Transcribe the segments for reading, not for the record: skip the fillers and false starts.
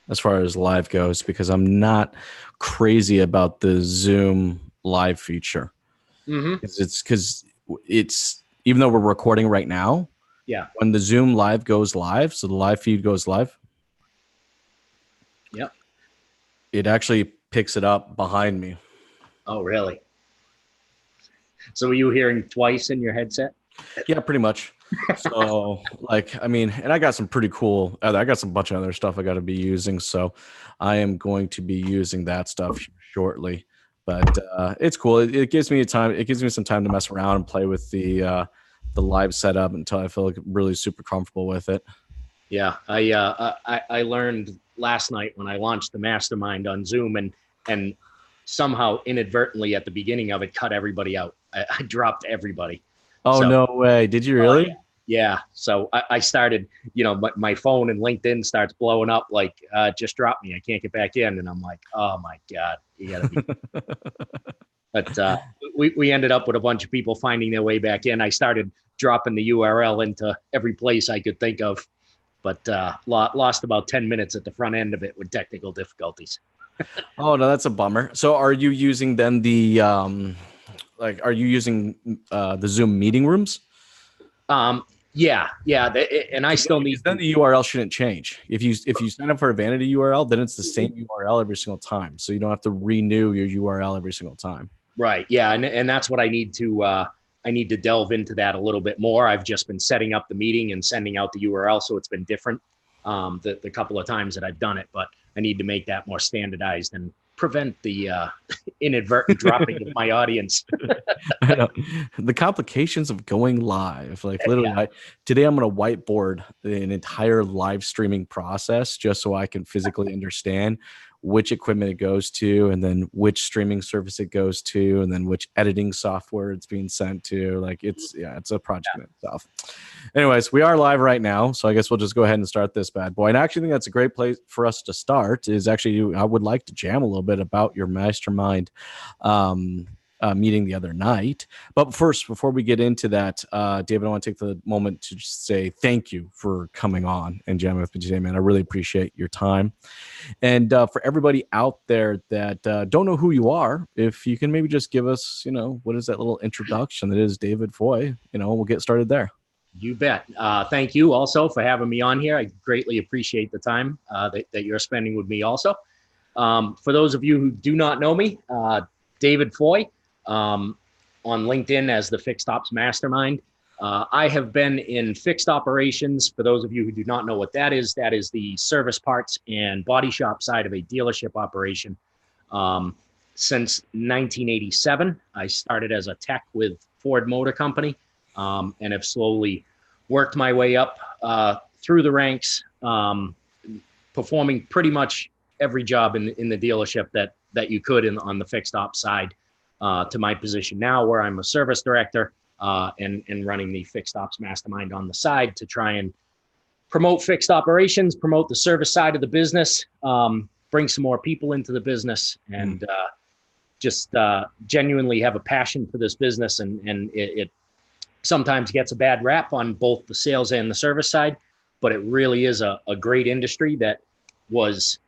as far as live goes, because I'm not crazy about the Zoom live feature. Mm-hmm. It's even though we're recording right now, Yeah. when the Zoom live goes live, so the live feed goes live, Yep. it actually picks it up behind me. Oh, really? So were you hearing twice in your headset? Yeah, pretty much. So, like, I mean, and I got some pretty cool, I got some bunch of other stuff I got to be using. So I am going to be using that stuff shortly. But it's cool. It gives me time. It gives me some time to mess around and play with the live setup until I feel like really super comfortable with it. Yeah, I learned last night when I launched the mastermind on Zoom, and somehow inadvertently at the beginning of it cut everybody out. I dropped everybody. Oh, So no way. Did you really? yeah, so I started, my phone and LinkedIn starts blowing up like, just drop me. I can't get back in, and I'm like, oh my god, you gotta be. But we ended up with a bunch of people finding their way back in. I started dropping the URL into every place I could think of, but lost about 10 minutes at the front end of it with technical difficulties. Oh, no, that's a bummer. So are you using then the are you using the Zoom meeting rooms? Yeah, and I still need Because then the URL shouldn't change. If you sign up for a vanity URL, then it's the same URL every single time. So you don't have to renew your URL every single time. right. Yeah, and that's what I need to delve into that a little bit more. I've just been setting up the meeting and sending out the URL, so it's been different the couple of times that I've done it, but I need to make that more standardized and prevent the inadvertent dropping of my audience. I know. The complications of going live. Like literally, Yeah. today I'm going to whiteboard an entire live streaming process just so I can physically understand which equipment it goes to, and then which streaming service it goes to, and then which editing software it's being sent to. Like it's a project in itself. Anyways, we are live right now, so I guess we'll just go ahead and start this bad boy. And I actually think that's a great place for us to start. Is actually I would like to jam a little bit about your mastermind meeting the other night. But first, before we get into that, David, I want to take the moment to just say thank you for coming on and jamming with me today, man. I really appreciate your time. And for everybody out there that don't know who you are, if you can maybe just give us, what is that little introduction that is David Foy, we'll get started there. You bet. Thank you also for having me on here. I greatly appreciate the time that you're spending with me also. For those of you who do not know me, David Foy, on LinkedIn as the Fixed Ops Mastermind. I have been in fixed operations. For those of you who do not know what that is the service parts and body shop side of a dealership operation. Since 1987, I started as a tech with Ford Motor Company, and have slowly worked my way up through the ranks, performing pretty much every job in the dealership that you could on the fixed ops side, to my position now, where I'm a service director and running the Fixed Ops Mastermind on the side to try and promote fixed operations, promote the service side of the business, bring some more people into the business, and just genuinely have a passion for this business. And it sometimes gets a bad rap on both the sales and the service side, but it really is a great industry that was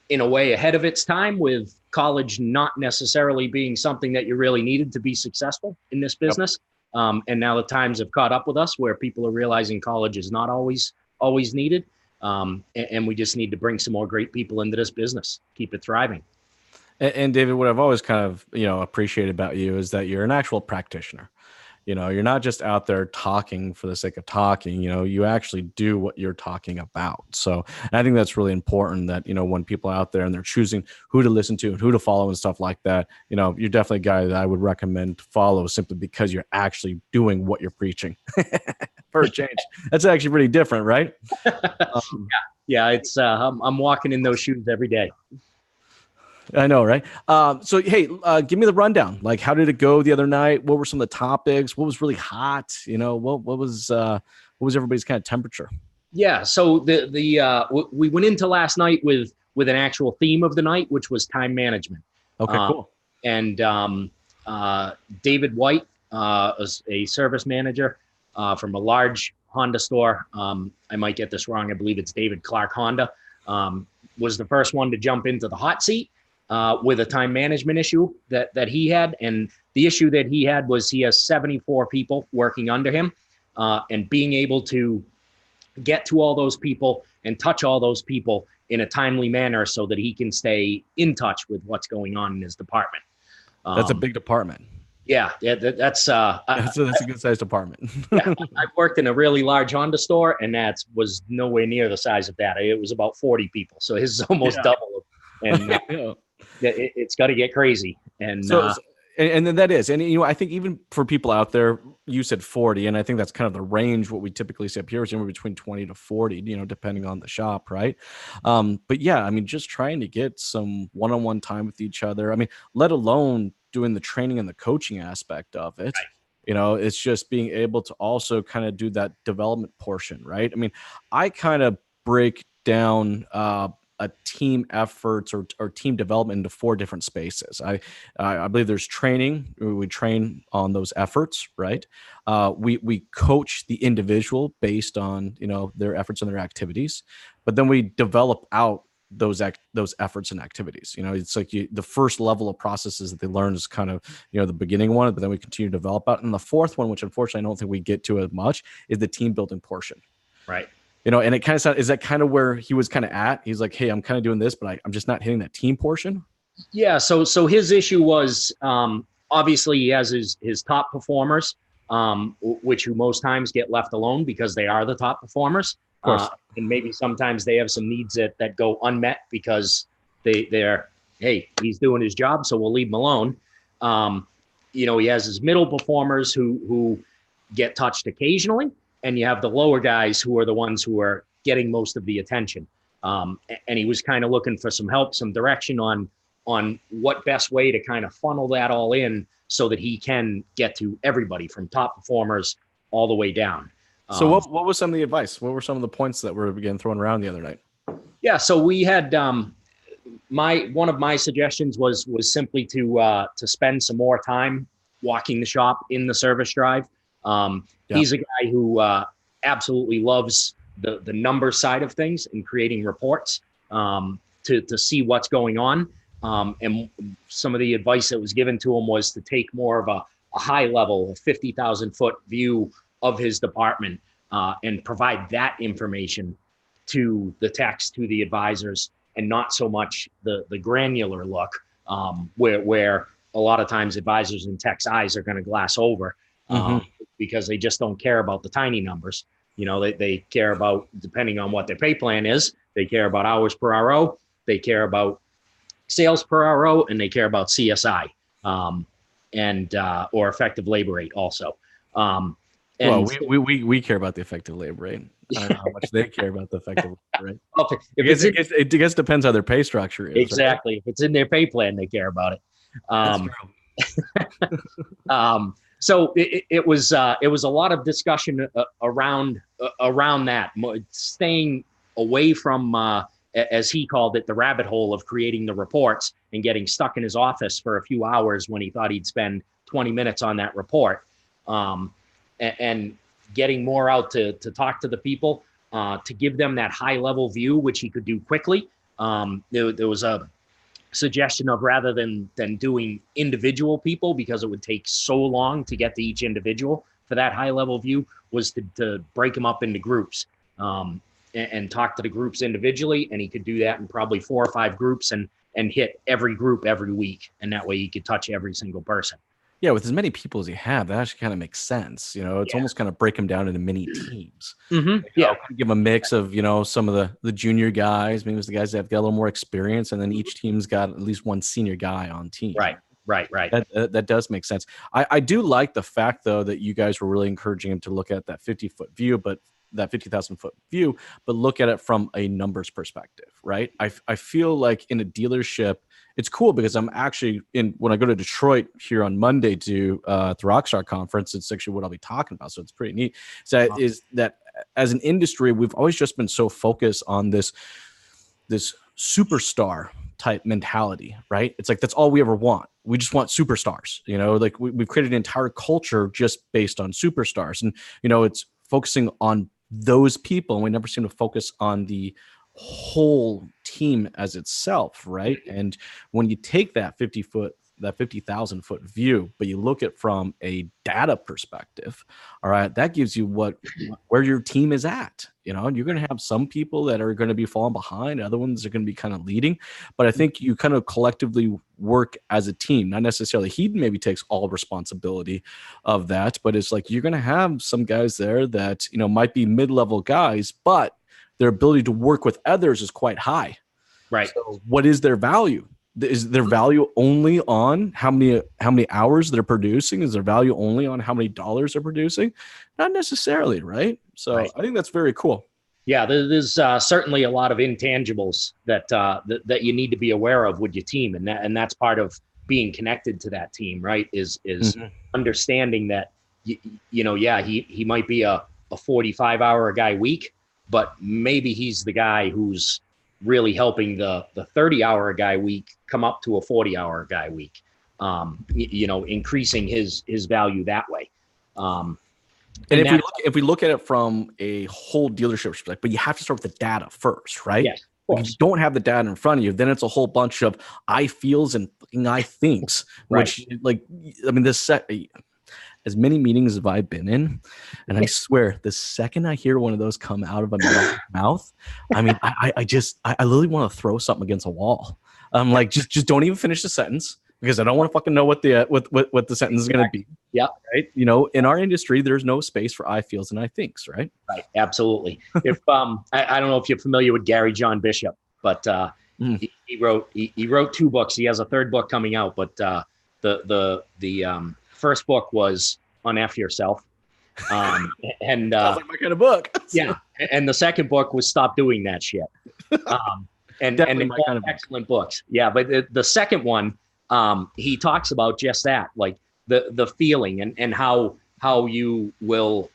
in a way ahead of its time, with college not necessarily being something that you really needed to be successful in this business. Yep. And now the times have caught up with us where people are realizing college is not always needed. And we just need to bring some more great people into this business, keep it thriving. And David, what I've always kind of, appreciated about you is that you're an actual practitioner. You're not just out there talking for the sake of talking, you actually do what you're talking about. So I think that's really important that, when people are out there and they're choosing who to listen to and who to follow and stuff like that, you're definitely a guy that I would recommend to follow, simply because you're actually doing what you're preaching for a change. That's actually pretty different, right? Yeah, it's I'm walking in those shoes every day. I know, right? So, hey, give me the rundown. Like, how did it go the other night? What were some of the topics? What was really hot? What was everybody's kind of temperature? Yeah, so we went into last night with an actual theme of the night, which was time management. Okay, cool. And David White, is a service manager from a large Honda store. I might get this wrong. I believe it's David Clark Honda. Was the first one to jump into the hot seat with a time management issue that he had. And the issue that he had was he has 74 people working under him, and being able to get to all those people and touch all those people in a timely manner so that he can stay in touch with what's going on in his department. That's a big department. Yeah, that's a good sized department. Yeah, I've worked in a really large Honda store, and that was nowhere near the size of that. It was about 40 people, so his is almost double. And it's got to get crazy. And and then that is, and I think even for people out there, you said 40, and I think that's kind of the range. What we typically see up here is anywhere between 20 to 40, depending on the shop, right? But yeah, I mean, just trying to get some one-on-one time with each other. I mean, let alone doing the training and the coaching aspect of it. Right. It's just being able to also kind of do that development portion, right? I mean, I kind of break down a team efforts or team development into 4 different spaces. I believe there's training. We train on those efforts, right? We coach the individual based on, their efforts and their activities, but then we develop out those efforts and activities. It's like the first level of processes that they learn is kind of, the beginning one, but then we continue to develop out. And the fourth one, which unfortunately I don't think we get to as much, is the team building portion. Right. And it kind of sounds, is that kind of where he was kind of at? He's like, hey, I'm kind of doing this, but I'm just not hitting that team portion. Yeah. So his issue was, obviously he has his top performers, which most times get left alone because they are the top performers. And maybe sometimes they have some needs that go unmet because they're, hey, he's doing his job, so we'll leave him alone. He has his middle performers who get touched occasionally. And you have the lower guys who are the ones who are getting most of the attention. And he was kind of looking for some help, some direction on what best way to kind of funnel that all in so that he can get to everybody from top performers all the way down. So what was some of the advice? What were some of the points that were again thrown around the other night? Yeah, so we had one of my suggestions was simply to spend some more time walking the shop in the service drive. He's a guy who absolutely loves the number side of things and creating reports to see what's going on. And some of the advice that was given to him was to take more of a high level, a 50,000 foot view of his department and provide that information to the techs, to the advisors, and not so much the granular look where a lot of times advisors and techs' eyes are going to glass over. Because they just don't care about the tiny numbers. They care about, depending on what their pay plan is, they care about hours per RO, they care about sales per RO, and they care about CSI or effective labor rate also. We care about the effective labor rate. I don't know how much they care about the effective labor rate. It just depends how their pay structure is. Exactly. Right? If it's in their pay plan, they care about it. That's true. So it was a lot of discussion around that, staying away from, as he called it, the rabbit hole of creating the reports and getting stuck in his office for a few hours when he thought he'd spend 20 minutes on that report, and getting more out to talk to the people, to give them that high level view, which he could do quickly. There was a suggestion of, rather than doing individual people, because it would take so long to get to each individual for that high level view, was to break them up into groups and talk to the groups individually. And he could do that in probably 4 or 5 groups and hit every group every week. And that way he could touch every single person. Yeah, with as many people as you have, that actually kind of makes sense. It's almost kind of break them down into mini teams. Give a mix of, some of the junior guys, maybe it's the guys that have got a little more experience, and then each team's got at least one senior guy on team. Right. That does make sense. I do like the fact, though, that you guys were really encouraging him to look at that 50-foot view, but that 50,000 foot view, but look at it from a numbers perspective, right? I feel like in a dealership, it's cool because I'm actually when I go to Detroit here on Monday to the Rockstar conference, it's actually what I'll be talking about. So it's pretty neat. So is that as an industry, we've always just been so focused on this superstar type mentality, right? It's like, that's all we ever want. We just want superstars, like we've created an entire culture just based on superstars. And, it's focusing on those people, and we never seem to focus on the whole team as itself, right? And when you take that 50,000 foot view, but you look at from a data perspective, all right, that gives you where your team is at. And you're going to have some people that are going to be falling behind, other ones are going to be kind of leading. But I think you kind of collectively work as a team, not necessarily he maybe takes all responsibility of that, but it's like you're going to have some guys there that might be mid-level guys, but their ability to work with others is quite high. Right. So what is their value? Is their value only on how many hours they're producing? Is their value only on how many dollars they're producing? Not necessarily, right? So right. I think that's very cool. Yeah, there's certainly a lot of intangibles that you need to be aware of with your team, and that's part of being connected to that team, right? Is understanding that he might be a 45-hour a guy week, but maybe he's the guy who's really helping the 30-hour a guy week come up to a 40-hour a guy week, increasing his value that way. And if we look at it from a whole dealership perspective, but you have to start with the data first, right? Yes. If you don't have the data in front of you, then it's a whole bunch of I feels and fucking I thinks, which as many meetings as I've been in, and I swear, the second I hear one of those come out of a mouth, I literally want to throw something against a wall. I'm like, just don't even finish the sentence because I don't want to fucking know what the sentence is going to be. Yeah. Right. In our industry, there's no space for I feels and I thinks. Right. Right. Absolutely. If I don't know if you're familiar with Gary John Bishop, but he wrote 2 books. He has a 3rd book coming out, but the first book was On F Yourself. And sounds like my kind of book. Yeah. And the second book was Stop Doing That Shit. And they're both excellent books. Yeah. But the second one, he talks about just that, like the feeling and how you will,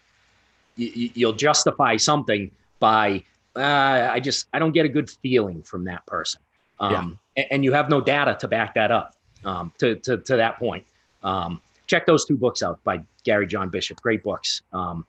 you'll justify something by, I don't get a good feeling from that person. And you have no data to back that up, to that point. Check those 2 books out by Gary John Bishop. Great books on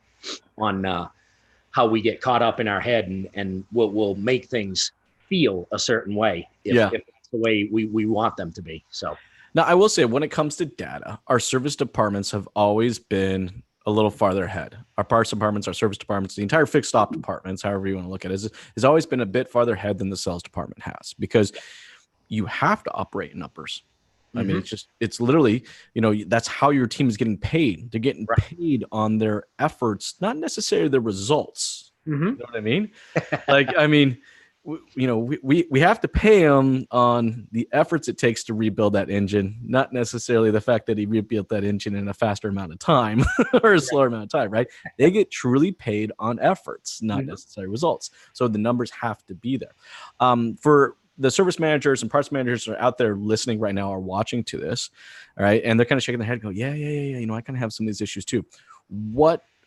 how we get caught up in our head and we'll make things feel a certain way if that's the way we want them to be. So now I will say, when it comes to data, our service departments have always been a little farther ahead. Our parts departments, our service departments, the entire fixed op departments, however you want to look at it, has always been a bit farther ahead than the sales department has, because you have to operate in numbers. I mean, it's literally, that's how your team is getting paid. They're getting paid on their efforts, not necessarily their results. You know what I mean? We have to pay them on the efforts it takes to rebuild that engine, not necessarily the fact that he rebuilt that engine in a faster amount of time or a slower amount of time, right? They get truly paid on efforts, not necessarily results. So the numbers have to be there. For the service managers and parts managers are out there listening right now, are watching to this, all right? And they're kind of shaking their head and go, yeah. I kind of have some of these issues too.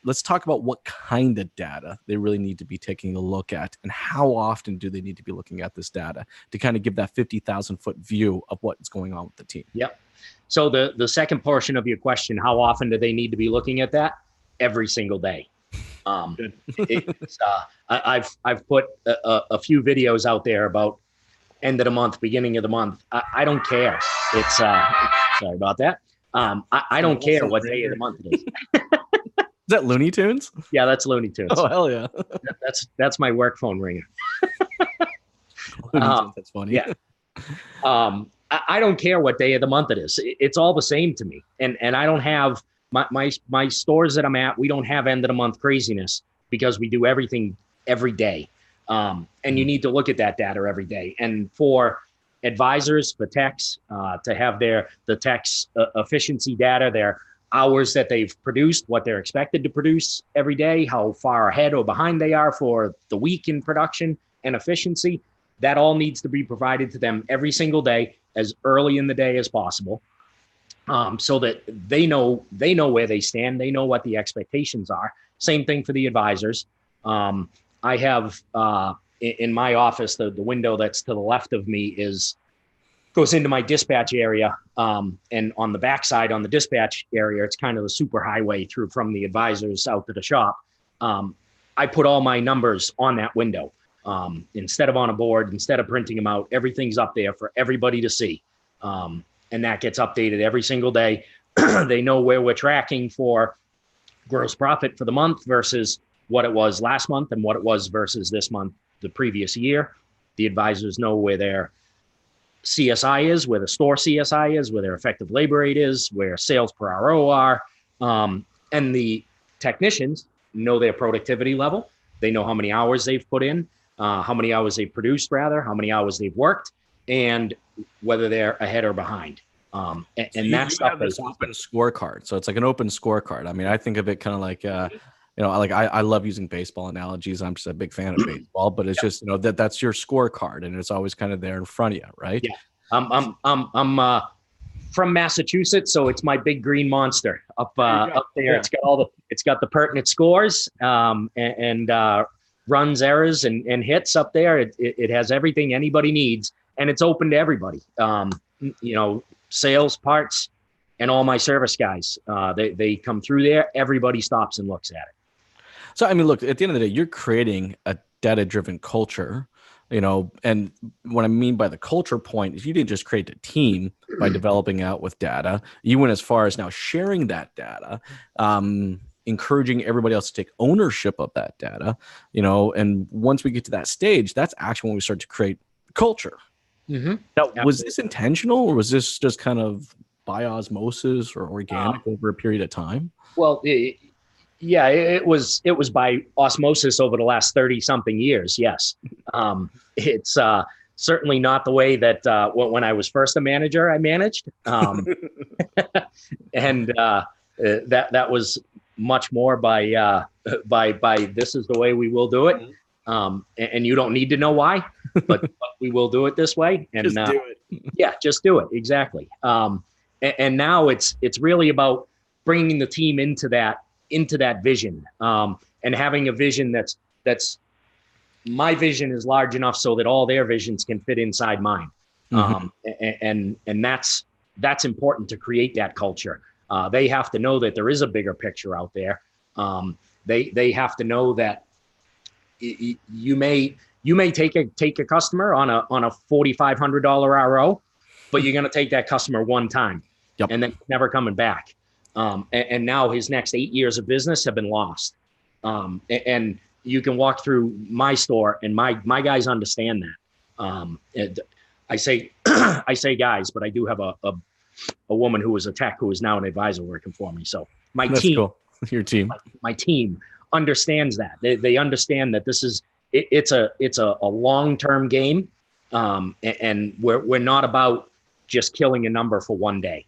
Let's talk about what kind of data they really need to be taking a look at, and how often do they need to be looking at this data to kind of give that 50,000 foot view of what's going on with the team. Yep. So the second portion of your question, how often do they need to be looking at that? Every single day. I've put a few videos out there about end of the month, beginning of the month. I don't care. It's sorry about that. I don't care what day of the month it is. Is that Looney Tunes? Yeah, that's Looney Tunes. Oh, hell yeah. That's my work phone ringer. That's funny. Yeah. I don't care what day of the month it is. It's all the same to me. And I don't have my stores that I'm at, we don't have end of the month craziness because we do everything every day. And you need to look at that data every day. And for advisors, for techs, to have the techs efficiency data, their hours that they've produced, what they're expected to produce every day, how far ahead or behind they are for the week in production and efficiency, that all needs to be provided to them every single day, as early in the day as possible, so that they know where they stand, they know what the expectations are. Same thing for the advisors. I have in my office, the window that's to the left of me goes into my dispatch area. And on the backside, on the dispatch area, it's kind of the super highway through from the advisors out to the shop. I put all my numbers on that window. Instead of on a board, instead of printing them out, everything's up there for everybody to see. And that gets updated every single day. They know where we're tracking for gross profit for the month versus what it was last month and what it was versus this month, the previous year. The advisors know where their CSI is, where the store CSI is, where their effective labor rate is, where sales per RO are. And the technicians know their productivity level. They know how many hours they've put in, how many hours they've produced, rather, how many hours they've worked, and whether they're ahead or behind. And so that stuff have this open scorecard. So it's like an open scorecard. I mean, I think of it kind of like, like I love using baseball analogies. I'm just a big fan of baseball, but it's just, that's your scorecard, and it's always kind of there in front of you, right? Yeah. I'm from Massachusetts, so it's my big green monster up there. Yeah. It's got the pertinent scores, and runs, errors, and hits up there. It has everything anybody needs, and it's open to everybody. Sales, parts, and all my service guys. They come through there. Everybody stops and looks at it. So, I mean, look, at the end of the day, you're creating a data-driven culture, and what I mean by the culture point is you didn't just create a team by developing out with data. You went as far as now sharing that data, encouraging everybody else to take ownership of that data, and once we get to that stage, that's actually when we start to create culture. Mm-hmm. Now, was this intentional, or was this just kind of by osmosis or organic over a period of time? Well, it was by osmosis over the last 30 something years. Yes. It's certainly not the way that when I was first a manager, I managed. And that was much more by this is the way we will do it. And you don't need to know why, but we will do it this way. And just do it. Yeah, just do it. Exactly. And now it's really about bringing the team into that vision, and having a vision that's my vision is large enough so that all their visions can fit inside mine. And that's important to create that culture. They have to know that there is a bigger picture out there. They have to know that you may take a customer on a $4,500 RO, but you're going to take that customer one time. Yep. And then never coming back. And now his next 8 years of business have been lost. And you can walk through my store, and my guys understand that. And I say guys, but I do have a woman who was a tech who is now an advisor working for me. So That's team, cool. Your team, my team understands that. They understand that it's a long-term game, and we're not about just killing a number for one day.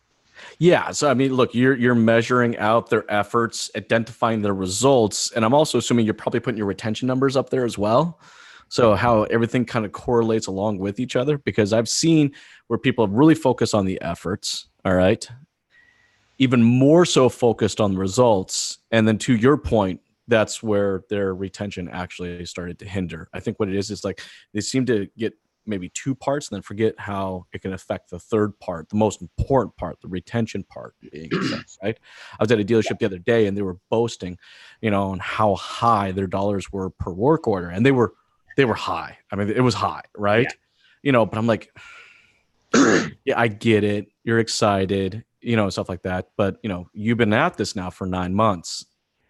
Yeah. So, I mean, look, you're measuring out their efforts, identifying their results. And I'm also assuming you're probably putting your retention numbers up there as well. So how everything kind of correlates along with each other, because I've seen where people really focus on the efforts. All right. Even more so focused on the results. And then to your point, that's where their retention actually started to hinder. I think what it is like they seem to get maybe two parts and then forget how it can affect the third part, the most important part, the retention part being affected, right? I was at a dealership the other day and they were boasting, on how high their dollars were per work order. And they were high. I mean, it was high, right? Yeah. But I'm like, yeah, I get it. You're excited, stuff like that. But, you've been at this now for 9 months.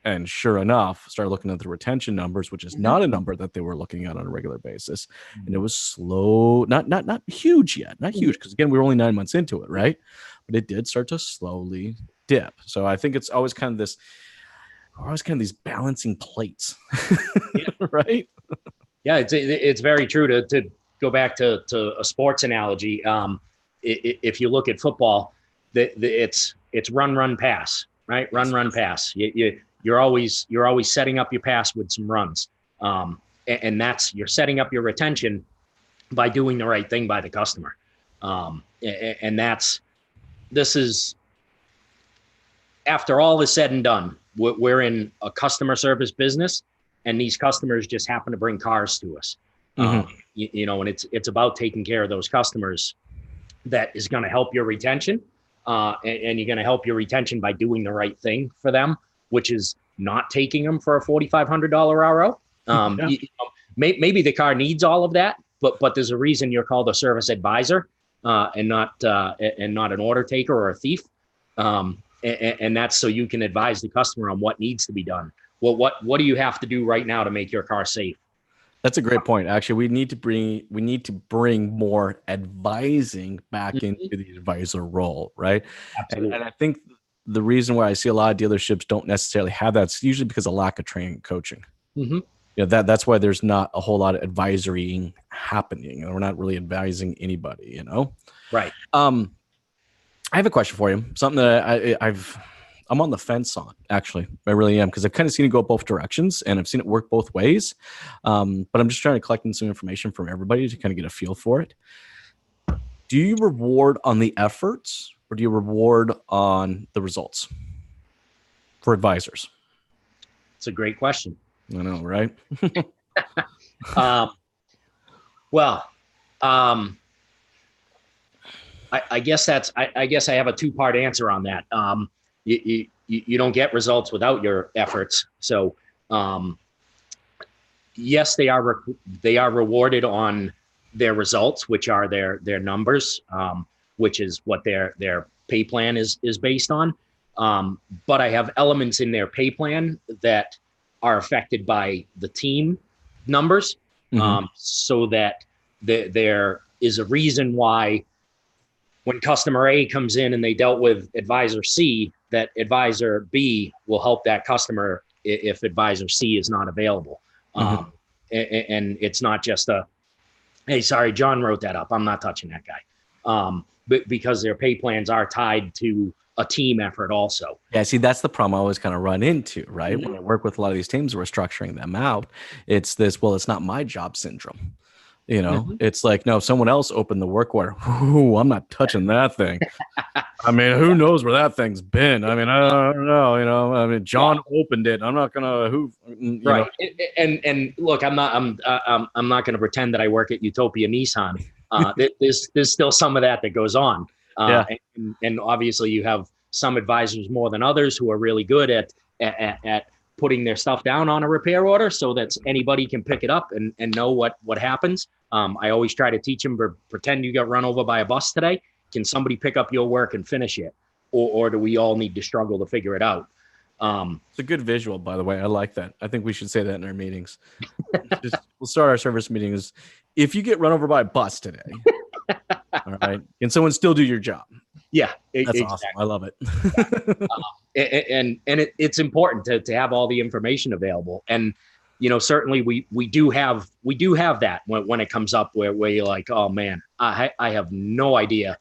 And sure enough, started looking at the retention numbers, which is not a number that they were looking at on a regular basis. And it was slow, not huge yet, not huge. Because again, we were only 9 months into it, right? But it did start to slowly dip. So I think it's always kind of these balancing plates, right? Yeah, it's very true to go back to a sports analogy. If you look at football, it's run, pass, right? Run, pass. You're always setting up your pass with some runs. And you're setting up your retention by doing the right thing by the customer. And this is, after all is said and done, we're in a customer service business, and these customers just happen to bring cars to us. And it's about taking care of those customers that is going to help your retention. And you're going to help your retention by doing the right thing for them, which is not taking them for a $4,500 RO. Maybe the car needs all of that, but there's a reason you're called a service advisor and not an order taker or a thief. And that's so you can advise the customer on what needs to be done. Well, what do you have to do right now to make your car safe? That's a great point. Actually, we need to bring more advising back into the advisor role, right? And I think the reason why I see a lot of dealerships don't necessarily have that is usually because of lack of training and coaching. Mm-hmm. That's why there's not a whole lot of advisory happening, and we're not really advising anybody. Right. I have a question for you. Something that I'm on the fence on, actually. I really am, because I've kind of seen it go both directions, and I've seen it work both ways. But I'm just trying to collect some information from everybody to kind of get a feel for it. Do you reward on the efforts, or do you reward on the results for advisors? It's a great question. I know, right? I guess I have a two-part answer on that. You don't get results without your efforts. So, yes, they are rewarded on their results, which are their numbers, which is what their pay plan is based on. But I have elements in their pay plan that are affected by the team numbers, so that there is a reason why when customer A comes in and they dealt with advisor C, that advisor B will help that customer if advisor C is not available. And it's not just hey, sorry, John wrote that up, I'm not touching that guy. But because their pay plans are tied to a team effort also. Yeah, see, that's the problem I always kind of run into, right? When I work with a lot of these teams, we're structuring them out. It's this, well, it's not my job syndrome. It's like, no, if someone else opened the work order, I'm not touching that thing. I mean, who knows where that thing's been? I mean, I don't know, I mean, John opened it. I'm not gonna right. And look, I'm not gonna pretend that I work at Utopia Nissan. There's still some of that goes on. And obviously you have some advisors more than others who are really good at putting their stuff down on a repair order so that anybody can pick it up and know what happens. I always try to teach them, pretend you got run over by a bus today. Can somebody pick up your work and finish it? Or do we all need to struggle to figure it out? It's a good visual, by the way. I like that. I think we should say that in our meetings. We'll start our service meetings. If you get run over by a bus today, all right, can someone still do your job? Yeah, that's exactly. awesome. I love it. And it's important to have all the information available. And certainly we do have that when it comes up where you're like, oh man, I have no idea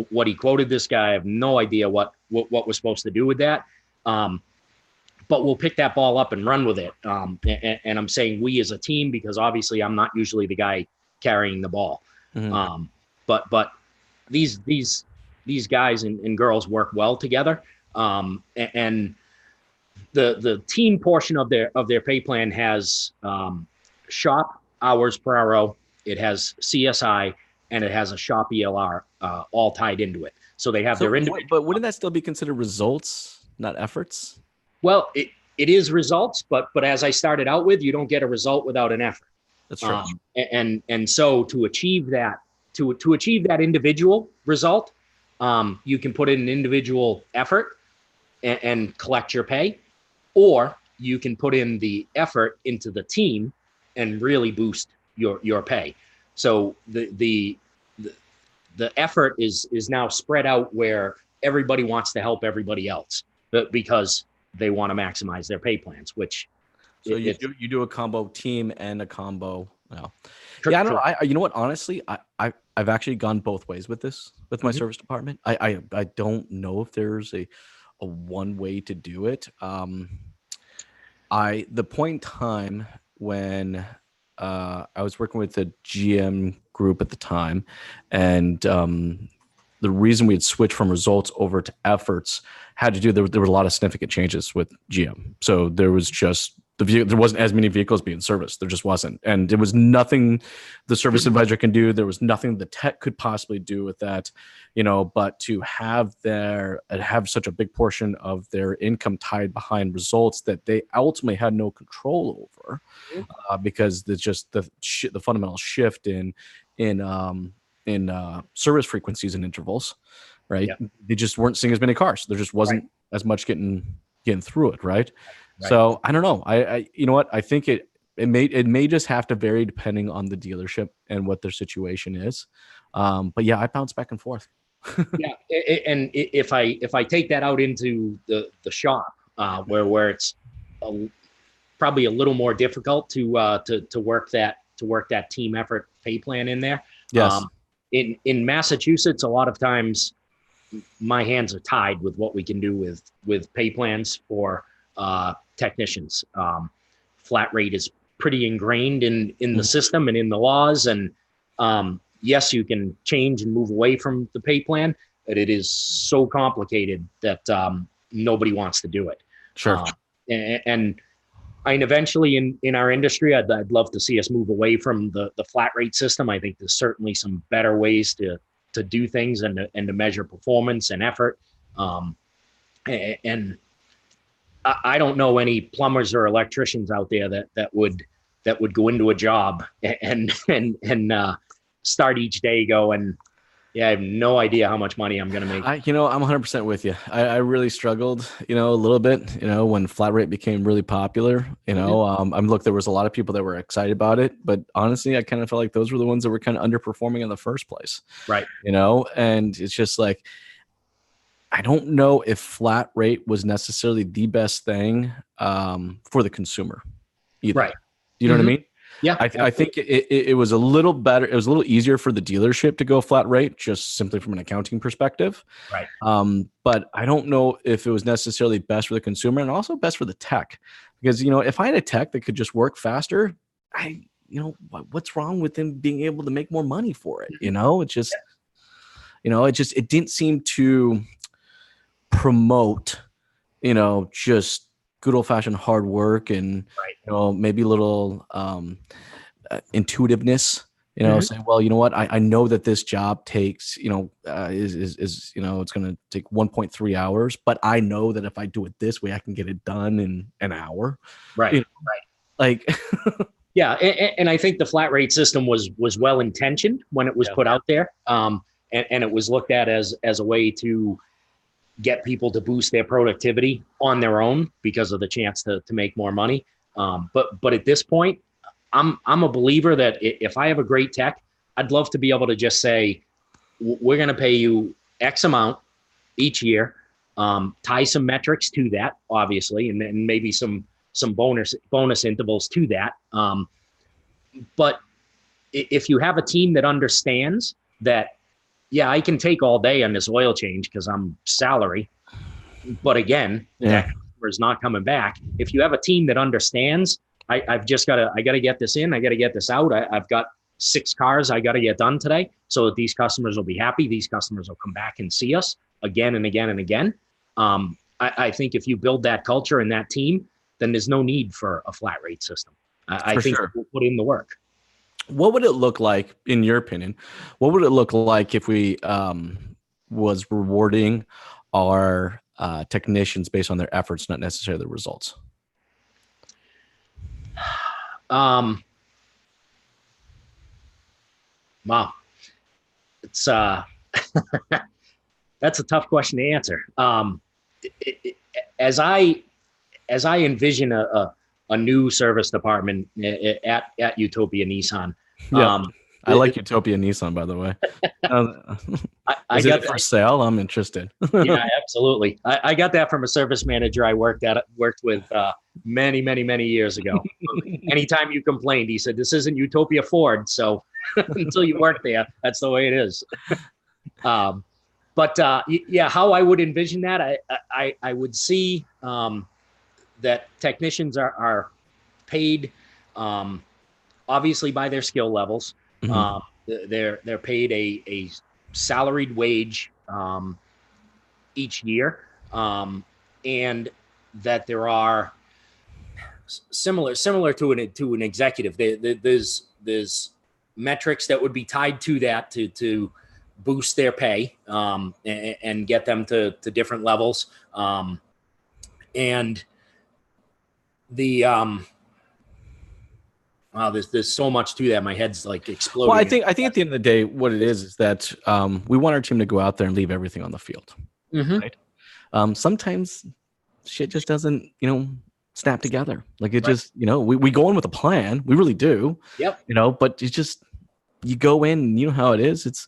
what he quoted this guy. I have no idea what we're supposed to do with that. But we'll pick that ball up and run with it. And I'm saying we as a team, because obviously I'm not usually the guy carrying the ball. But these guys and girls work well together. And the team portion of their pay plan has shop hours per RO, it has CSI, and it has a shop ELR all tied into it. So they have their individual. But wouldn't that still be considered results, not efforts? Well, it is results, but as I started out with, you don't get a result without an effort. That's true. And so to achieve that individual result, you can put in an individual effort and collect your pay, or you can put in the effort into the team and really boost your pay. So the effort is now spread out where everybody wants to help everybody else, but because they want to maximize their pay plans, which you do a combo team and a combo. Yeah, I don't know. You know what? Honestly, I've actually gone both ways with this with my service department. I don't know if there's a one way to do it. The point in time when I was working with the GM group at the time, and the reason we had switched from results over to efforts had to do, there were a lot of significant changes with GM. So there was just there wasn't as many vehicles being serviced. There just wasn't. And there was nothing the service advisor can do. There was nothing the tech could possibly do with that, but to have such a big portion of their income tied behind results that they ultimately had no control over, because it's just the fundamental shift in service frequencies and intervals, right? Yep. They just weren't seeing as many cars. There just wasn't as much getting through it, right? So I don't know. I you know what? I think it may just have to vary depending on the dealership and what their situation is. But yeah, I bounce back and forth. Yeah, and if I take that out into the shop, where it's probably a little more difficult to work that team effort pay plan in there. Yes. In Massachusetts, a lot of times my hands are tied with what we can do with pay plans for technicians. Flat rate is pretty ingrained in the system and in the laws. And yes, you can change and move away from the pay plan, but it is so complicated that nobody wants to do it. Sure. And eventually in our industry, I'd love to see us move away from the flat rate system. I think there's certainly some better ways to do things and to measure performance and effort. And I don't know any plumbers or electricians out there that would go into a job and start each day going, yeah, I have no idea how much money I'm going to make. I'm 100% with you. I really struggled, a little bit, when flat rate became really popular, there was a lot of people that were excited about it, but honestly, I kind of felt like those were the ones that were kind of underperforming in the first place. Right. And it's just like, I don't know if flat rate was necessarily the best thing for the consumer either. Right. You know what I mean? Yeah. I think it was a little better. It was a little easier for the dealership to go flat rate, just simply from an accounting perspective. Right. But I don't know if it was necessarily best for the consumer and also best for the tech, because, if I had a tech that could just work faster, what's wrong with them being able to make more money for it? It just, it didn't seem to promote, just good old fashioned hard work and, maybe a little intuitiveness, saying, well, you know what, I know that this job takes, is it's going to take 1.3 hours, but I know that if I do it this way, I can get it done in an hour. Right. Like, yeah. And I think the flat rate system was well intentioned when it was put out there. And it was looked at as a way to get people to boost their productivity on their own because of the chance to make more money. But at this point, I'm a believer that if I have a great tech, I'd love to be able to just say, we're going to pay you X amount each year, tie some metrics to that, obviously, and then maybe some bonus intervals to that. But if you have a team that understands that, yeah, I can take all day on this oil change because I'm salary, but again, that customer is not coming back. If you have a team that understands, I got to get this in, I got to get this out. I've got 6 cars I got to get done today so that these customers will be happy. These customers will come back and see us again and again and again. I think if you build that culture and that team, then there's no need for a flat rate system. I think we'll put in the work. What would it look like, in your opinion? What would it look like if we was rewarding our technicians based on their efforts, not necessarily the results? Wow, it's that's a tough question to answer. As I envision a new service department at Utopia Nissan. I like Utopia Nissan, by the way. Is it for sale? I'm interested. Yeah, absolutely. I got that from a service manager I worked with many, many, many years ago. Anytime you complained, he said, "This isn't Utopia Ford." So until you work there, that's the way it is. But how I would envision that, I would see that technicians are paid obviously by their skill levels. They're paid a salaried wage each year, and that there are Similar to an executive. There's metrics that would be tied to that to boost their pay, and get them to different levels. And the wow, there's so much to that. My head's like exploding. Well, I think at the end of the day, what it is that we want our team to go out there and leave everything on the field. Mm-hmm. Right? Sometimes shit just doesn't, snap together. Like it just, we go in with a plan. We really do. Yep. But you go in, you know how it is.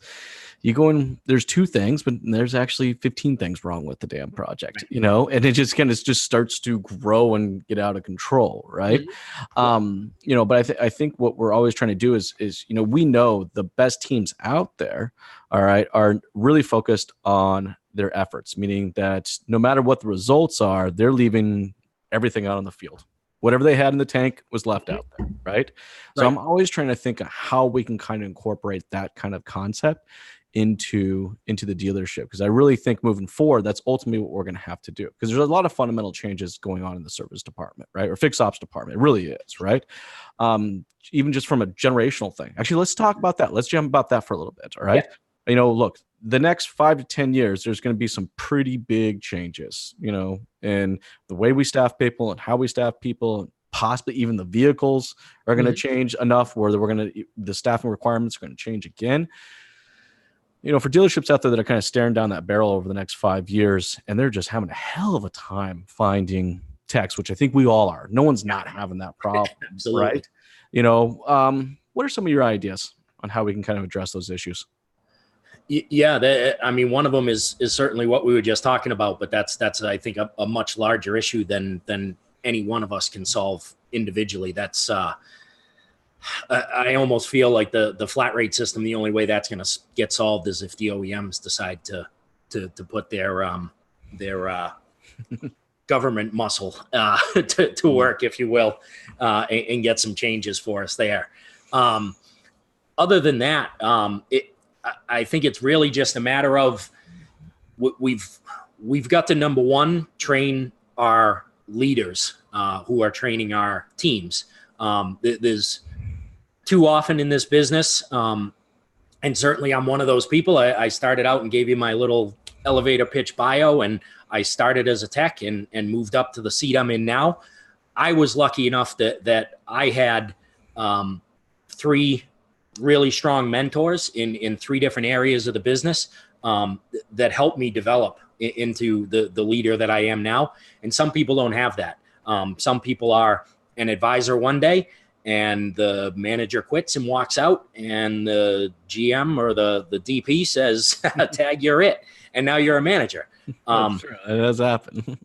You go in, there's 2 things, but there's actually 15 things wrong with the damn project, and it just kind of just starts to grow and get out of control. Right. Mm-hmm. But I think what we're always trying to do is, we know the best teams out there, all right, are really focused on their efforts, meaning that no matter what the results are, they're leaving everything out on the field. Whatever they had in the tank was left out there, right? So I'm always trying to think of how we can kind of incorporate that kind of concept into the dealership, because I really think moving forward, that's ultimately what we're going to have to do, because there's a lot of fundamental changes going on in the service department, right? Or fixed ops department. It really is, right? Even just from a generational thing. Actually, let's talk about that. Let's jump about that for a little bit, all right? Yeah. Look, the next 5 to 10 years, there's going to be some pretty big changes, in the way we staff people and how we staff people, and possibly even the vehicles are going to change enough where the staffing requirements are going to change again. For dealerships out there that are kind of staring down that barrel over the next 5 years, and they're just having a hell of a time finding techs, which I think we all are. No one's not having that problem, Absolutely. Right? What are some of your ideas on how we can kind of address those issues? Yeah, one of them is certainly what we were just talking about, but that's I think a much larger issue than any one of us can solve individually. That's I almost feel like the flat rate system, the only way that's going to get solved is if the OEMs decide to put their government muscle to work, if you will, and get some changes for us there. Other than that, I think it's really just a matter of we've got to, number one, train our leaders who are training our teams. There's too often in this business, and certainly I'm one of those people. I started out and gave you my little elevator pitch bio, and I started as a tech and moved up to the seat I'm in now. I was lucky enough that I had 3 really strong mentors in 3 different areas of the business that helped me develop into the leader that I am now. And some people don't have that. Some people are an advisor one day and the manager quits and walks out, and the GM or the DP says, tag, you're it. And now you're a manager. Sure, it does happen.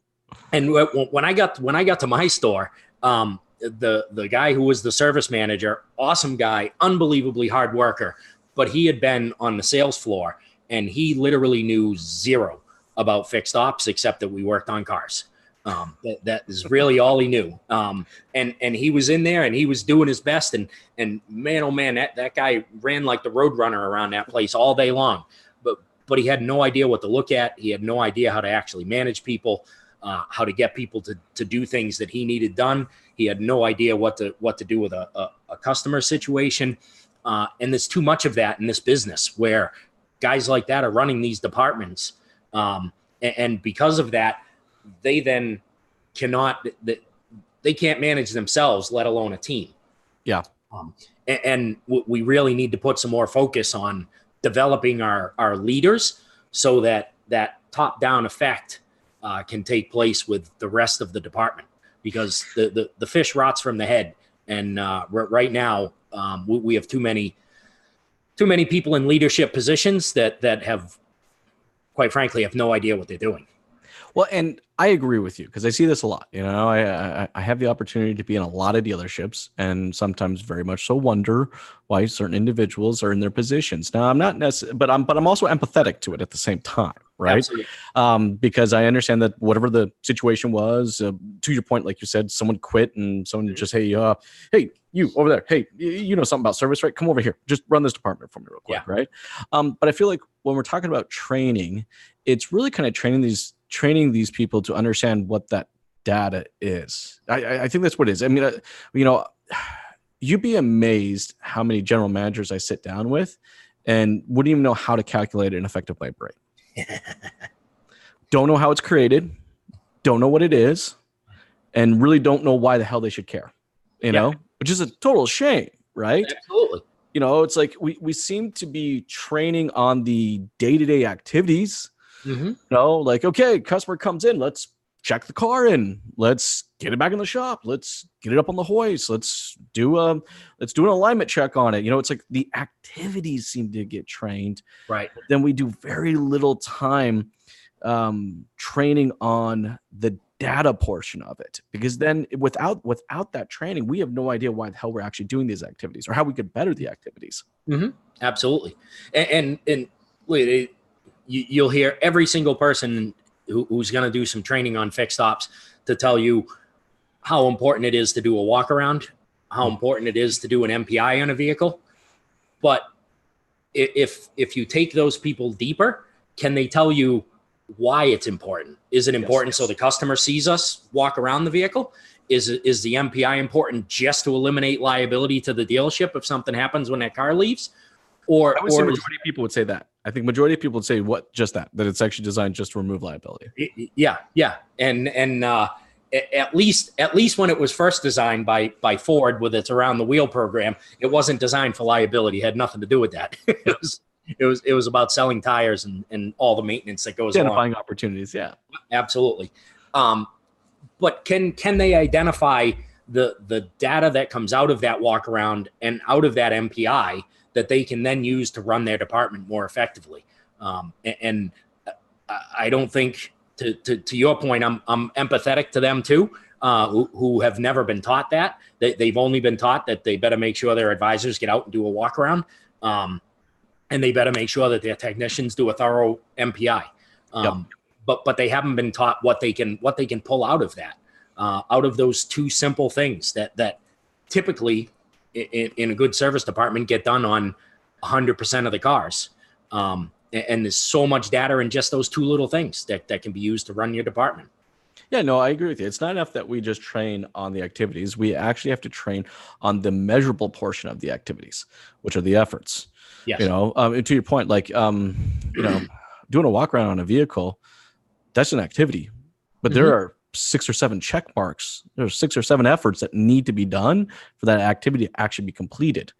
And when I got to my store, the guy who was the service manager, awesome guy, unbelievably hard worker, but he had been on the sales floor and he literally knew 0 about fixed ops except that we worked on cars. That is really all he knew. And he was in there and he was doing his best. And man, oh man, that guy ran like the road runner around that place all day long. But he had no idea what to look at. He had no idea how to actually manage people, how to get people to do things that he needed done. He had no idea what to do with a customer situation. And there's too much of that in this business where guys like that are running these departments. And because of that, they then they can't manage themselves, let alone a team. Yeah. And we really need to put some more focus on developing our leaders so that top-down effect can take place with the rest of the department, because the fish rots from the head. And right now we have too many people in leadership positions that have, quite frankly, have no idea what they're doing. Well, and I agree with you because I see this a lot. I have the opportunity to be in a lot of dealerships and sometimes very much so wonder why certain individuals are in their positions. Now, I'm not necessarily, but I'm also empathetic to it at the same time, right? Absolutely. Because I understand that whatever the situation was, to your point, like you said, someone quit and someone just, hey, you over there, hey, you know something about service, right? Come over here, just run this department for me real quick, right? But I feel like when we're talking about training, it's really kind of training these people to understand what that data is. I think that's what it is. I mean, you know, you'd be amazed how many general managers I sit down with and wouldn't even know how to calculate an effective labor rate. Don't know how it's created, don't know what it is, and really don't know why the hell they should care, you know, which is a total shame, right? Absolutely. You know, it's like we seem to be training on the day-to-day activities. You know, like, okay, customer comes in, let's check the car in, let's get it back in the shop, let's get it up on the hoist, let's do an alignment check on it. You know, it's like the activities seem to get trained, right? But then we do very little time training on the data portion of it, because then without that training, we have no idea why the hell we're actually doing these activities or how we could better the activities. Absolutely. And you'll hear every single person who's going to do some training on fixed ops to tell you how important it is to do a walk around, how important it is to do an MPI on a vehicle. But if you take those people deeper, can they tell you why it's important? Is it important so the customer sees us walk around the vehicle? Is the MPI important just to eliminate liability to the dealership if something happens when that car leaves? Or I would say majority of people would say that. I think majority of people would say that it's actually designed just to remove liability. Yeah. And at least when it was first designed by Ford with its around the wheel program, it wasn't designed for liability. It had nothing to do with that. It was about selling tires and all the maintenance that goes along. Identifying opportunities. Yeah, absolutely. But can they identify the data that comes out of that walk around and out of that MPI that they can then use to run their department more effectively? And I don't think, to your point, I'm empathetic to them too, who have never been taught that. They've only been taught that they better make sure their advisors get out and do a walk around. And they better make sure that their technicians do a thorough MPI. But they haven't been taught what they can pull out of that, out of those two simple things that typically in a good service department get done on 100% of the cars. And there's so much data in just those two little things that can be used to run your department. Yeah, no, I agree with you. It's not enough that we just train on the activities. We actually have to train on the measurable portion of the activities, which are the efforts. Yes. You know, to your point, like, you know, doing a walk around on a vehicle, that's an activity, but there are 6 or 7 check marks. There's 6 or 7 efforts that need to be done for that activity to actually be completed.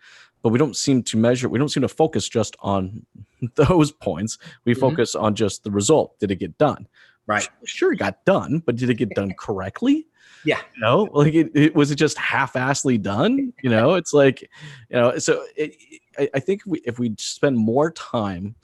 But we don't seem to measure. We don't seem to focus just on those points. We focus on just the result. Did it get done? Right. Sure, it got done, but did it get done correctly? Yeah. You know, like was it just half-assedly done? You know, it's like, you know, so I think if we spend more time,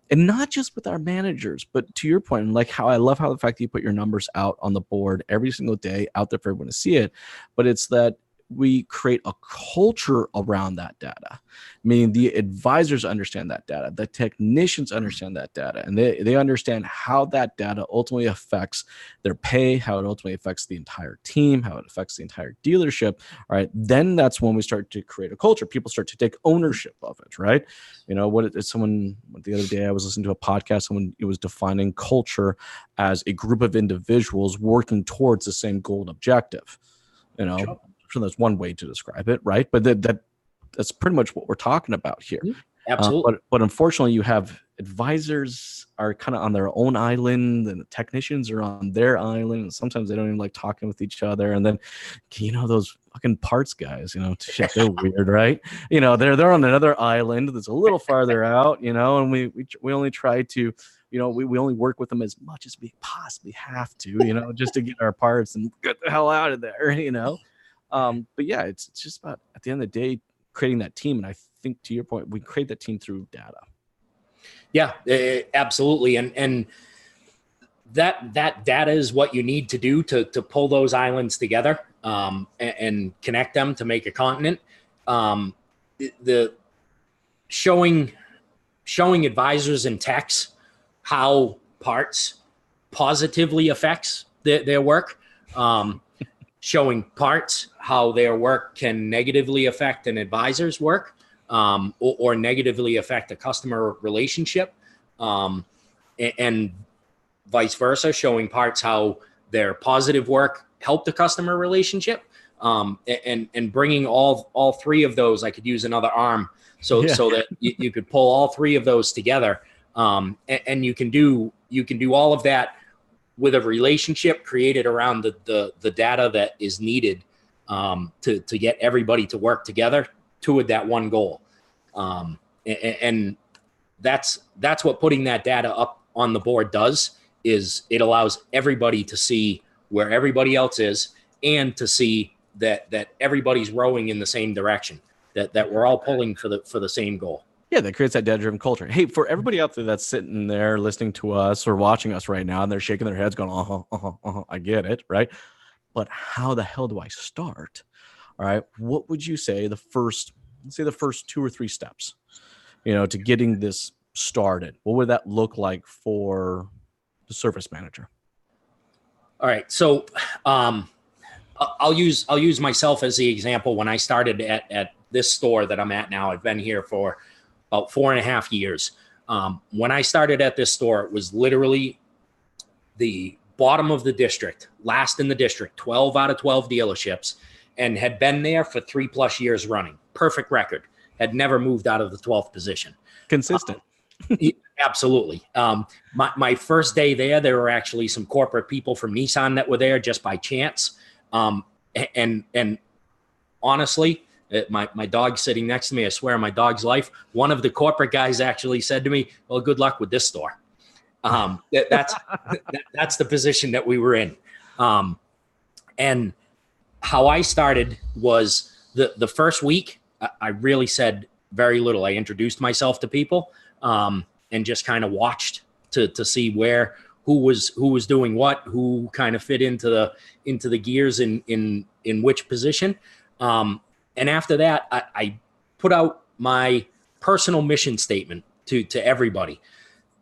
and not just with our managers, but to your point, like how I love how the fact that you put your numbers out on the board every single day out there for everyone to see it, but it's that we create a culture around that data, meaning the advisors understand that data, the technicians understand that data, and they understand how that data ultimately affects their pay, how it ultimately affects the entire team, how it affects the entire dealership. All right, then that's when we start to create a culture. People start to take ownership of it, right? You know, the other day I was listening to a podcast, someone was defining culture as a group of individuals working towards the same goal and objective. You know, sure. So that's one way to describe it, right? But that's pretty much what we're talking about here. Absolutely. But unfortunately, you have advisors are kind of on their own island, and the technicians are on their island, and sometimes they don't even like talking with each other. And then, you know, those fucking parts guys, you know, shit, they're weird, right? You know, they're on another island that's a little farther out, you know, and we only try to, you know, we only work with them as much as we possibly have to, you know, just to get our parts and get the hell out of there, you know. But yeah, it's just about, at the end of the day, creating that team. And I think, to your point, we create that team through data. Yeah, absolutely. And that data is what you need to do to pull those islands together and connect them to make a continent. The showing advisors and techs how parts positively affects their work. Showing parts how their work can negatively affect an advisor's work, or negatively affect a customer relationship, and vice versa. Showing parts how their positive work help the customer relationship. And bringing all three of those, I could use another arm so that you could pull all three of those together. And you can do all of that with a relationship created around the data that is needed to get everybody to work together toward that one goal. And that's what putting that data up on the board does, is it allows everybody to see where everybody else is, and to see that everybody's rowing in the same direction, that we're all pulling for the same goal. Yeah, that creates that data-driven culture. Hey, for everybody out there that's sitting there listening to us or watching us right now, and they're shaking their heads going, I get it, right? But how the hell do I start? All right, what would you say let's say the first 2 or 3 steps, to getting this started? What would that look like for the service manager? All right, so I'll use myself as the example. When I started at this store that I'm at now, I've been here for about 4.5 years. When I started at this store, it was literally the bottom of the district, last in the district, 12 out of 12 dealerships, and had been there for 3+ years running. Perfect record. Had never moved out of the 12th position. Consistent. Absolutely. My first day there were actually some corporate people from Nissan that were there just by chance. And honestly, my dog's sitting next to me. I swear on my dog's life. One of the corporate guys actually said to me, "Well, good luck with this store." That's the position that we were in. And how I started was the first week, I really said very little. I introduced myself to people, and just kind of watched to see who was doing what, who kind of fit into the gears in which position. And after that, I put out my personal mission statement to everybody,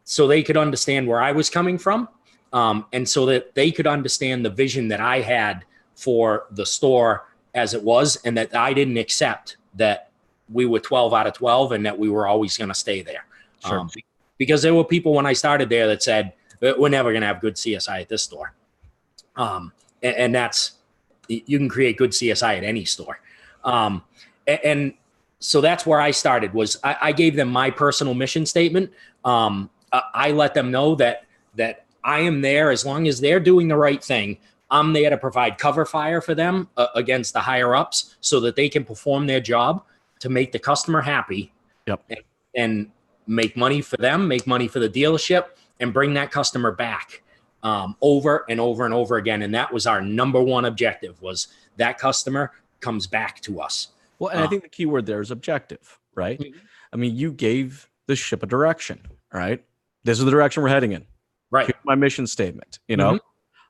so they could understand where I was coming from, and so that they could understand the vision that I had for the store as it was, and that I didn't accept that we were 12 out of 12 and that we were always going to stay there. Sure. Because there were people when I started there that said, "We're never going to have good CSI at this store." And that's, you can create good CSI at any store. And so that's where I started, was I gave them my personal mission statement. I let them know that I am there as long as they're doing the right thing. I'm there to provide cover fire for them against the higher ups, so that they can perform their job to make the customer happy. Yep. And make money for them, make money for the dealership, and bring that customer back over and over and over again. And that was our number one objective, was that customer comes back to us. Well, and I think the key word there is objective, right? Mm-hmm. I mean, you gave the ship a direction, right? This is the direction we're heading in. Right. Here's my mission statement,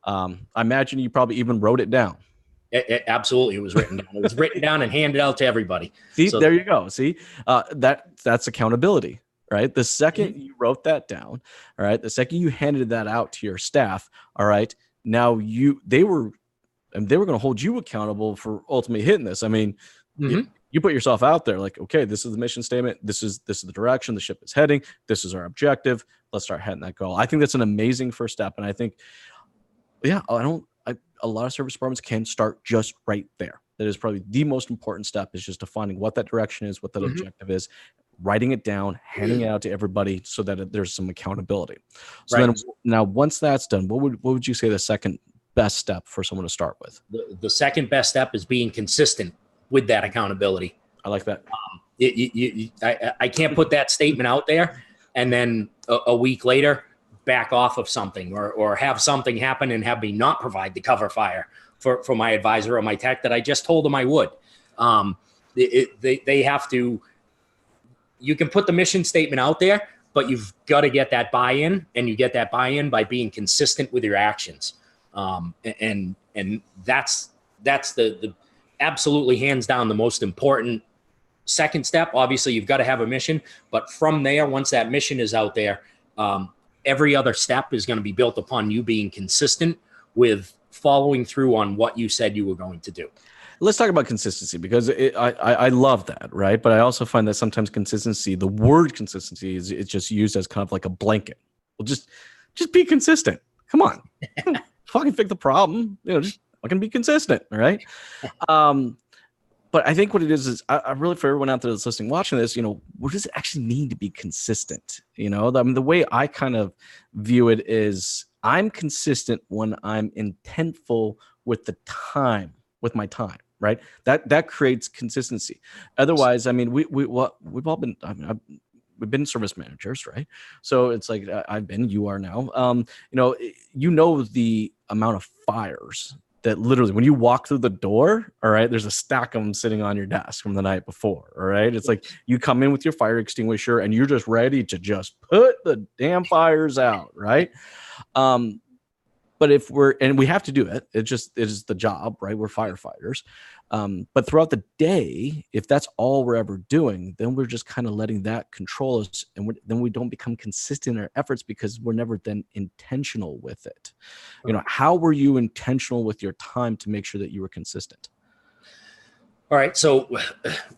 I imagine you probably even wrote it down. Absolutely. It was written down. It was written down and handed out to everybody. See, there you go. See, that's accountability, right? The second you wrote that down, all right, the second you handed that out to your staff, all right, now they were going to hold you accountable for ultimately hitting this. I mean, you put yourself out there like, okay, this is the mission statement. This is the direction the ship is heading. This is our objective. Let's start heading that goal. I think that's an amazing first step. And I think, a lot of service departments can start just right there. That is probably the most important step, is just defining what that direction is, what that objective is, writing it down, handing it out to everybody, so that there's some accountability. So then, now once that's done, what would you say the second best step for someone to start with? The second best step is being consistent with that accountability. I like that. I can't put that statement out there and then a week later back off of something, or have something happen and have me not provide the cover fire for my advisor or my tech that I just told them I would. They have to. You can put the mission statement out there, but you've got to get that buy-in, and you get that buy-in by being consistent with your actions. And that's the absolutely hands down the most important second step. Obviously, you've got to have a mission, but from there, once that mission is out there, every other step is going to be built upon you being consistent with following through on what you said you were going to do. Let's talk about consistency, because I love that, right? But I also find that sometimes consistency, the word consistency, it's just used as kind of like a blanket. Well, just be consistent. Come on. fucking fix the problem. Just fucking be consistent, right? But I think what it is I really, for everyone out there that's listening, watching this, what does it actually mean to be consistent? The way I kind of view it is I'm consistent when I'm intentful with my time, right? That creates consistency. Otherwise, we've all been, we've been service managers, right? So it's like you are now, the amount of fires that literally when you walk through the door, all right, there's a stack of them sitting on your desk from the night before, all right? It's like you come in with your fire extinguisher and you're just ready to just put the damn fires out, right? But we have to do it. It is the job, right? We're firefighters. But throughout the day, if that's all we're ever doing, then we're just kind of letting that control us. And then we don't become consistent in our efforts because we're never then intentional with it. How were you intentional with your time to make sure that you were consistent? All right. So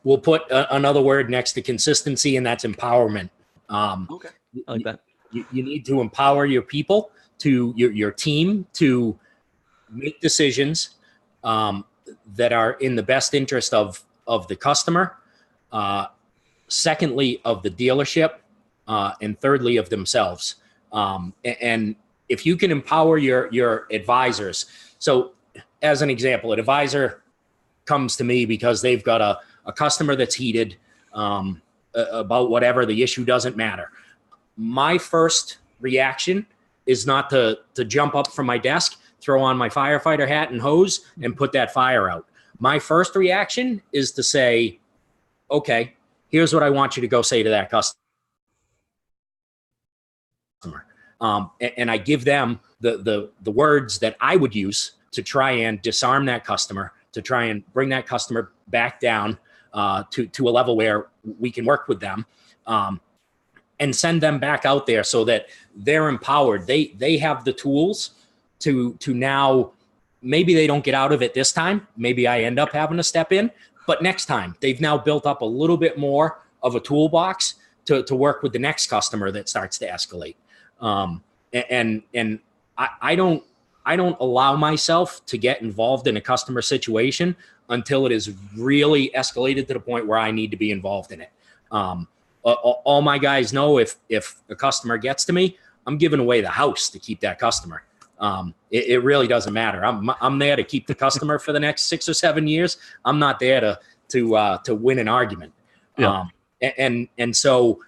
we'll put another word next to consistency, and that's empowerment. Okay. I like that. You need to empower your people, to your team, to make decisions that are in the best interest of the customer, secondly of the dealership, and thirdly of themselves. And if you can empower your advisors, so as an example, an advisor comes to me because they've got a customer that's heated about whatever the issue, doesn't matter. My first reaction is not to jump up from my desk, throw on my firefighter hat and hose, and put that fire out. My first reaction is to say, okay, here's what I want you to go say to that customer. And I give them the words that I would use to try and disarm that customer, to try and bring that customer back down to a level where we can work with them. And send them back out there so that they're empowered. They have the tools to now, maybe they don't get out of it this time. Maybe I end up having to step in, but next time they've now built up a little bit more of a toolbox to work with the next customer that starts to escalate. And I don't allow myself to get involved in a customer situation until it is really escalated to the point where I need to be involved in it. All my guys know if a customer gets to me, I'm giving away the house to keep that customer. It really doesn't matter. I'm there to keep the customer for the next 6 or 7 years. I'm not there to win an argument. Yeah. And so,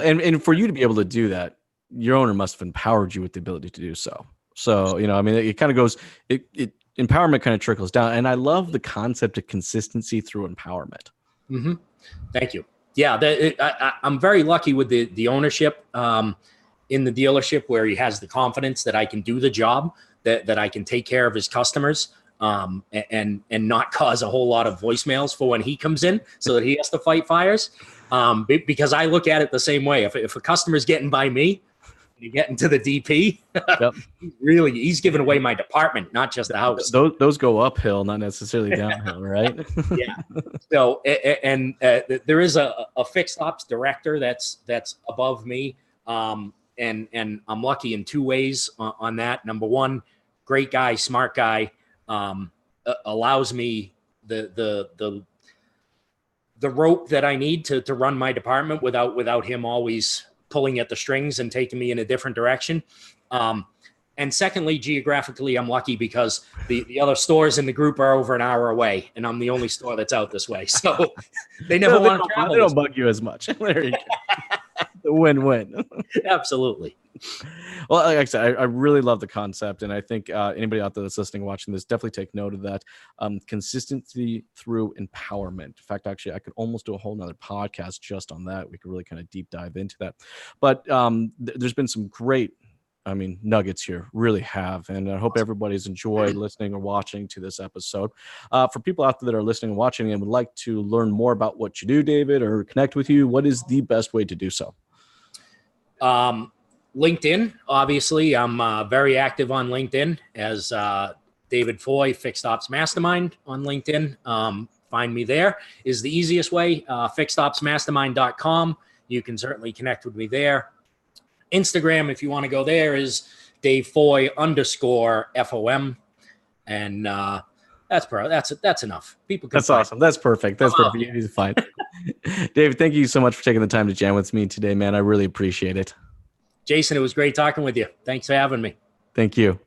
and for you to be able to do that, your owner must have empowered you with the ability to do so. So, it kind of goes, empowerment kind of trickles down. And I love the concept of consistency through empowerment. Mm-hmm. Thank you. Yeah, I'm very lucky with the ownership in the dealership, where he has the confidence that I can do the job, that I can take care of his customers, and not cause a whole lot of voicemails for when he comes in, so that he has to fight fires. Because I look at it the same way. If a customer's getting by me, you get into the DP, yep. He's giving away my department, not just the house. Those go uphill, not necessarily downhill, right? Yeah. So, and there is a fixed ops director that's above me. And I'm lucky in 2 ways on that. Number one, great guy, smart guy, allows me the rope that I need to run my department without him always pulling at the strings and taking me in a different direction. And secondly, geographically, I'm lucky because the other stores in the group are over an hour away, and I'm the only store that's out this way. So they never want to travel. They don't bug you as much. There you go. The win-win. Absolutely. Well, like I said, I really love the concept, and I think anybody out there that's listening, watching this, definitely take note of that. Consistency through empowerment. In fact, actually, I could almost do a whole nother podcast just on that. We could really kind of deep dive into that. But there's been some great nuggets here, really have. And I hope everybody's enjoyed listening or watching to this episode. For people out there that are listening and watching and would like to learn more about what you do, David, or connect with you, what is the best way to do so? LinkedIn, obviously. I'm very active on LinkedIn as David Foy, Fixed Ops Mastermind on LinkedIn. Find me there is the easiest way. Fixedopsmastermind.com. You can certainly connect with me there. Instagram, if you want to go there, is Dave Foy _FOM. And that's enough. People can That's awesome. That's perfect. That's perfect. You need to find. David, thank you so much for taking the time to jam with me today, man. I really appreciate it. Jason, it was great talking with you. Thanks for having me. Thank you.